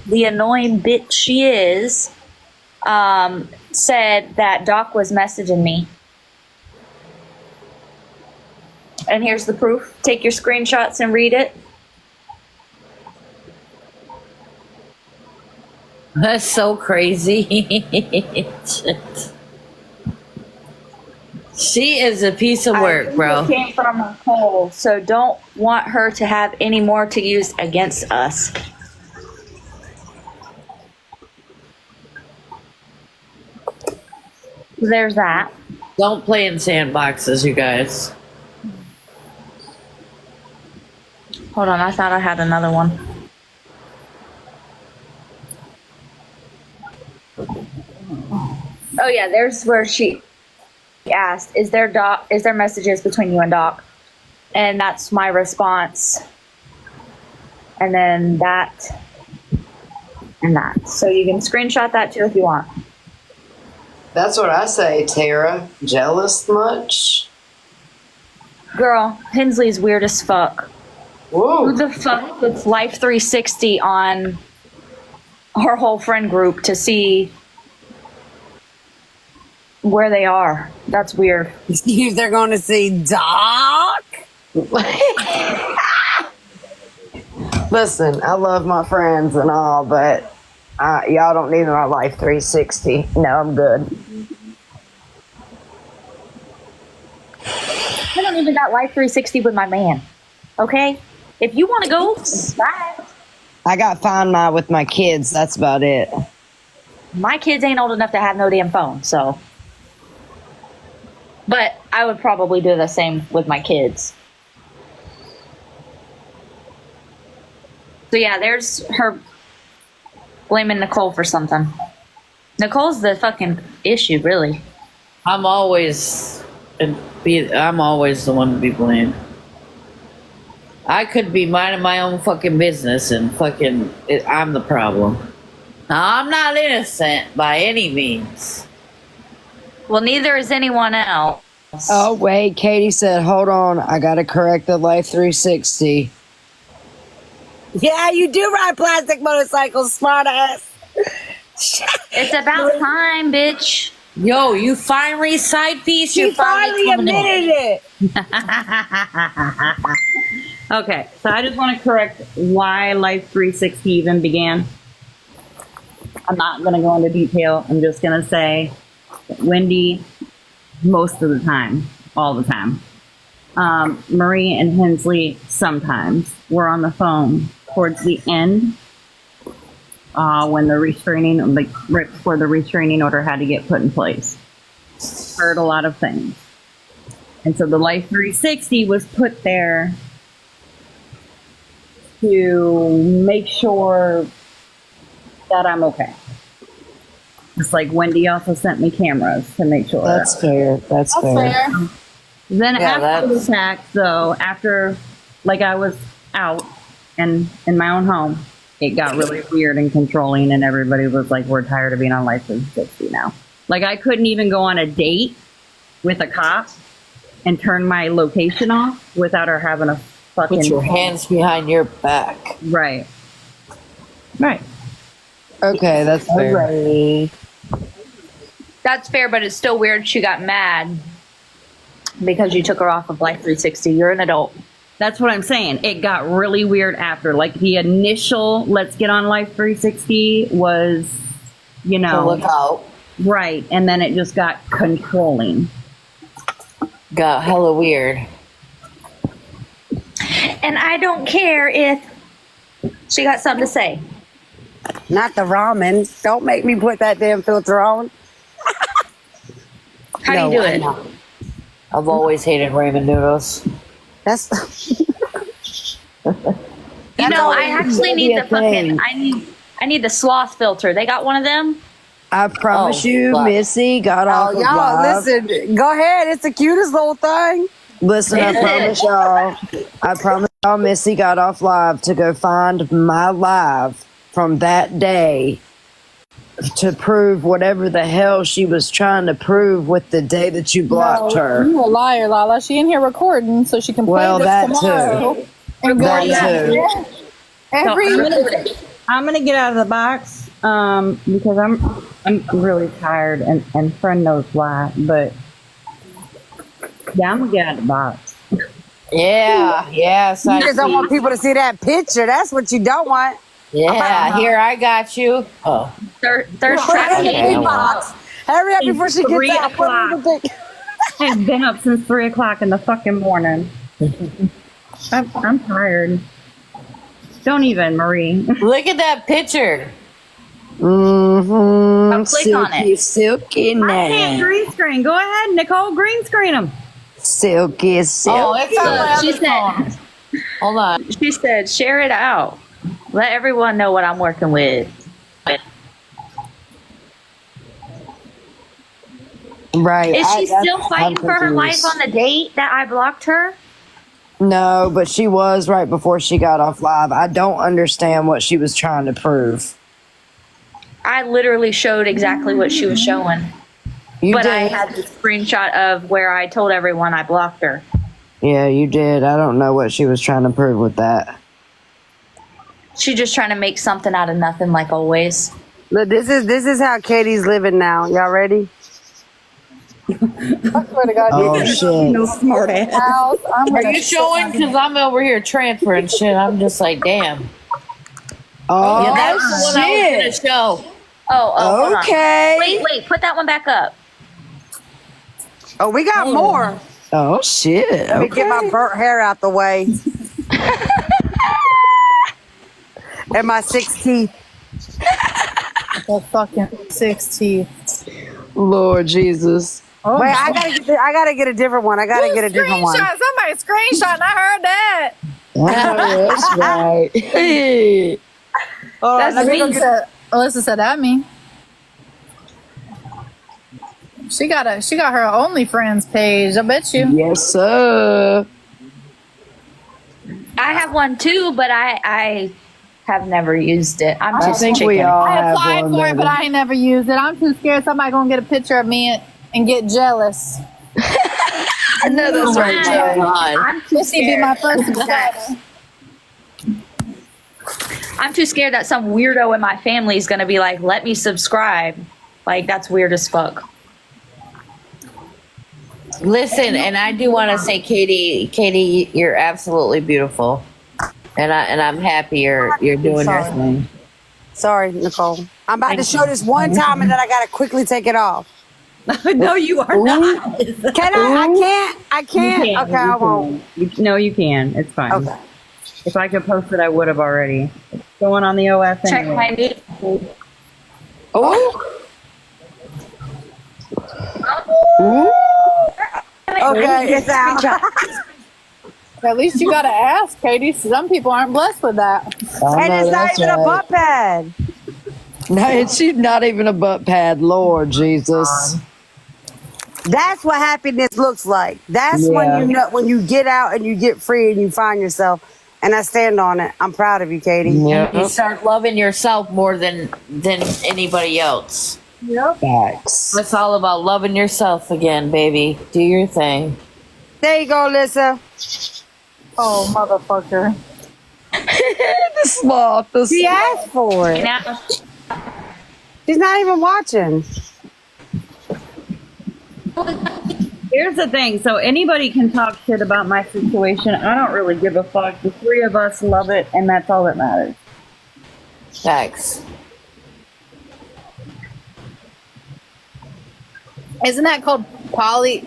the annoying bitch she is, said that Doc was messaging me. And here's the proof. Take your screenshots and read it. That's so crazy. She is a piece of work, It bro. came from Nicole, so don't want her to have any more to use against us. There's that. Don't play in sandboxes, you guys. Hold on, I thought I had another one. Oh yeah, there's where she asked, "Is there messages between you and Doc?" And that's my response. And then that and that. So you can screenshot that too if you want. That's what I say, Tara. Jealous much? Girl, Hensley's weird as fuck. Whoa. Who the fuck puts Life 360 on our whole friend group to see where they are? That's weird. If they're going to see Doc. Listen, I love my friends and all, but y'all don't need my Life 360. No, I'm good. I don't even got Life 360 with my man. Okay? If you want to go, bye. I got Find My with my kids. That's about it. My kids ain't old enough to have no damn phone, so. But I would probably do the same with my kids. So yeah, there's her blaming Nicole for something. Nicole's the fucking issue, really. I'm always the one to be blamed. I could be minding my own fucking business and I'm the problem. Now, I'm not innocent by any means. Well, neither is anyone else. Oh, wait. Katie said, hold on. I got to correct the Life 360. Yeah, you do ride plastic motorcycles, smart ass. It's about time, bitch. Yo, you finally side piece. She You're finally coming in. admitted it. Okay, so I just want to correct why Life 360 even began. I'm not going to go into detail. I'm just going to say that Wendy, most of the time, all the time, Marie and Hensley sometimes were on the phone towards the end when the restraining, like right before the restraining order had to get put in place. Heard a lot of things. And so the Life 360 was put there to make sure that I'm okay. Just like Wendy also sent me cameras to make sure. That's fair. That's fair. Then Yeah, after the that's- fact, though, after like I was out and in my own home, it got really weird and controlling, and everybody was like, "We're tired of being on Life 360 now." Like I couldn't even go on a date with a cop and turn my location off without her having a fucking Put your hands behind your back. right. Okay, that's fair. Alrighty. That's fair, but it's still weird she got mad because you took her off of Life 360. You're an adult. That's what I'm saying. It got really weird after. Like the initial "let's get on Life 360" was, you So know, look out. right, and then it just got controlling. Got hella weird. And I don't care if she got something to say. Not the ramen. Don't make me put that damn filter on. How No, do you do I'm it? not. I've always hated ramen noodles. That's You know, I always actually gonna be need a the fucking. thing. I need the sloth filter. They got one of them. I promise Oh, you, fuck. Missy got off of y'all live. listen. Go ahead. It's the cutest little thing. Listen, I promise y'all, Missy got off live to go find my live from that day to prove whatever the hell she was trying to prove with the day that you blocked her. You a liar, Lala. She in here recording so she can play Well, this that tomorrow. too. And go That too. yeah. Every I'm gonna get out of the box because I'm really tired, and friend knows why. But yeah, I'm gonna get out of the box. Yeah, yeah, You side just don't want piece. people to see that picture. That's what you don't want. Yeah, here I got you. Oh, Thirst Put trap. her in the Okay, big box. Hurry up before she It's 3 gets out. Put her in the big. I've been up since 3 o'clock in the fucking morning. I'm tired. Don't even, Marie. look at that picture. Mm-hmm. I'll click on Silky, it. silky I can't now. green screen. Go ahead, Nicole. Green screen them. Silky, Oh, silky. it's on my She other phone. said. Hold on. She said, "Share it out. Let everyone know what I'm working with." Right. Is she still I'm fighting for her life confused. on the date that I blocked her? No, but she was right before she got off live. I don't understand what she was trying to prove. I literally showed exactly what she was showing, You but did. I had the screenshot of where I told everyone I blocked her. Yeah, you did. I don't know what she was trying to prove with that. She's just trying to make something out of nothing, like always. Look, this is how Katie's living now. Y'all ready? I swear to God, Oh shit! No smart ass. house. I'm Are gonna you showing? Because I'm over here transferring shit. I'm just like, damn. Oh Yeah, that's the one I was shit! gonna show. Hold on. Okay. Wait, put that one back up. Oh, we got more. Oh shit! Let me get my burnt hair out the way. And my 6 teeth. The fucking 6 teeth. Lord Jesus. Oh, Wait, I gotta get a different one. I gotta get a different one. Screenshot. Somebody screenshot. And I heard that. Oh, that's right. Hey. Oh, That's let me go me. get- Alyssa said that me. She got her OnlyFriends page. I bet you. Yes, sir. I have one too, but I have never used it. I'm I just think chicken. we all I have applied one. for it, baby. but I ain't never used it. I'm too scared somebody gonna get a picture of me and get jealous. I know that's right, Wow. Joe. God. I'm too This should be my scared. first subscriber. I'm too scared that some weirdo in my family is gonna be like, let me subscribe. Like, that's weird as fuck. Listen, and I do want to say, Katie, you're absolutely beautiful, and I'm happy you're doing your thing. Sorry, Nicole. I'm about to show this one time and then I gotta quickly take it off. No, you are not. Can I? I can't. You can, Okay, I you won't. can. No, you can. It's fine. Okay. If I could post it, I would have already. It's going on the OS Check anyway. my news. Oh. Okay, it's out. At least you gotta ask, Katie. Some people aren't blessed with that. And it's not even a butt pad. No, she's not even a butt pad. Lord Jesus. That's what happiness looks like. That's when you know, when you get out and you get free and you find yourself. And I stand on it. I'm proud of you, Katie. You start loving yourself more than anybody else. Yep. Facts. It's all about loving yourself again, baby. Do your thing. There you go, Alyssa. Oh, motherfucker. The sloth. She asked for it. Now, She's not even watching. Here's the thing. So anybody can talk shit about my situation. I don't really give a fuck. The three of us love it, and that's all that matters. Facts. Isn't that called poly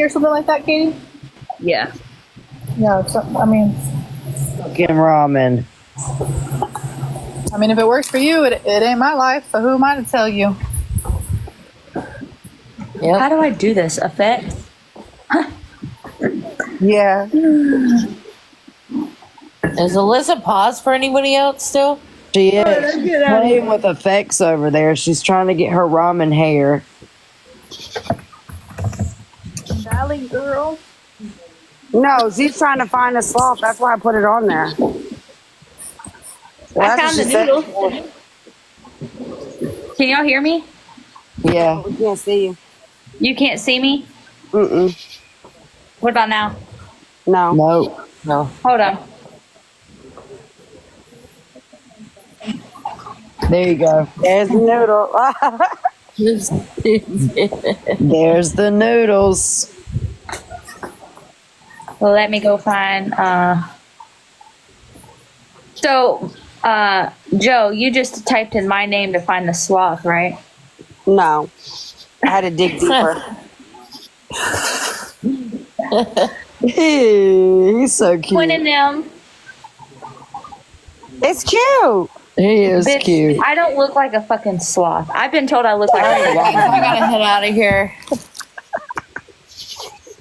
or something like that, Katie? Yeah. Yeah. I mean, Fucking ramen. if it works for you, it ain't my life. So who am I to tell you? Yep. how do I do this? Effect? Yeah. Is Alyssa pause for anybody else still? She is. She's playing with effects over there. She's trying to get her ramen hair. Valley girl. No, she's trying to find a sloth. That's why I put it on there. I found the noodles. Can y'all hear me? Yeah. We can't see you. You can't see me? Mm-mm. What about now? No. No. No. Hold on. There you go. There's the noodle. There's the noodles. Well, let me go find. So, Joe, you just typed in my name to find the sloth, right? No. I had to dig deeper. He's so cute. Twin and them. It's cute. He is Bitch, cute. I don't look like a fucking sloth. I've been told I look like a sloth. I gotta head out of here.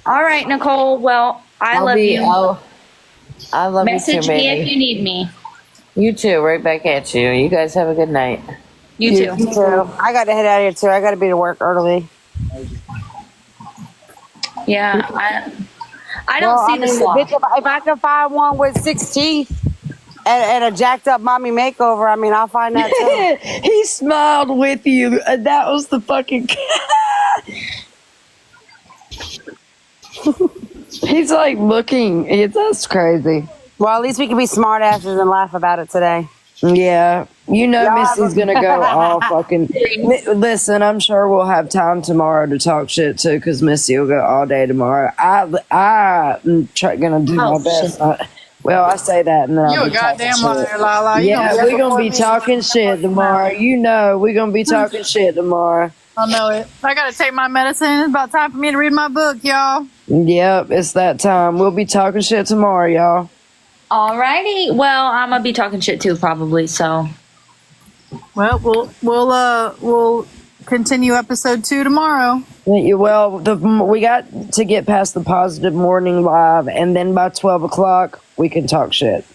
All right, Nicole. Well, I love you. I love Message you too, me if baby. you need me. You too. Right back at you. You guys have a good night. You too. Me too. I got to head out of here too. I got to be to work early. Yeah, I don't see the sloth. Bitch, if I can find one with 6 teeth and a jacked up mommy makeover, I'll find that too. He smiled with you. That was the fucking. He's like looking. That's crazy. Well, at least we can be smart asses and laugh about it today. Yeah. You know, Y'all Missy's gonna go all fucking. Listen, I'm sure we'll have time tomorrow to talk shit too, because Missy will go all day tomorrow. I'm gonna do my best. Well, I say that, and then You I'll a be talking goddamn shit. liar, Lala. Yeah, we're gonna be talking shit tomorrow. You know, we're gonna be talking shit tomorrow. I know it. I gotta take my medicine. It's about time for me to read my book, y'all. Yep, it's that time. We'll be talking shit tomorrow, y'all. Alrighty. Well, I'm gonna be talking shit too, probably. So. Well, we'll continue episode 2 tomorrow. Well, we got to get past the positive morning live, and then by 12 o'clock we can talk shit.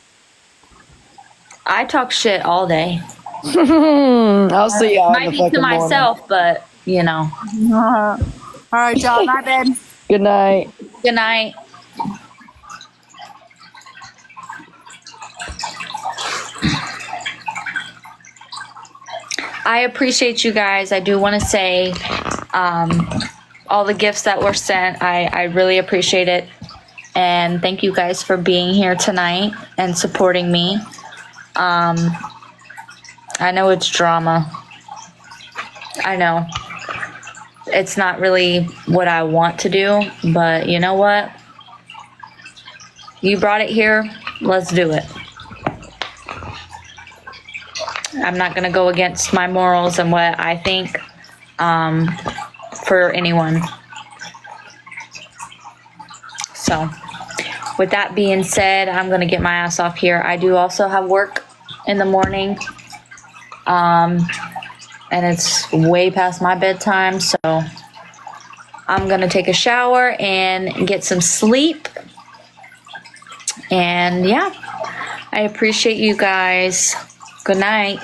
I talk shit all day. I'll see y'all in Might the be fucking to morning. myself, but you know. All right, y'all. Night, bed. Good night. Good night. I appreciate you guys. I do want to say all the gifts that were sent. I really appreciate it. And thank you guys for being here tonight and supporting me. I know it's drama. I know. It's not really what I want to do, but you know what? You brought it here. Let's do it. I'm not going to go against my morals and what I think for anyone. So, with that being said, I'm going to get my ass off here. I do also have work in the morning. And it's way past my bedtime, so I'm going to take a shower and get some sleep. And yeah, I appreciate you guys. Good night.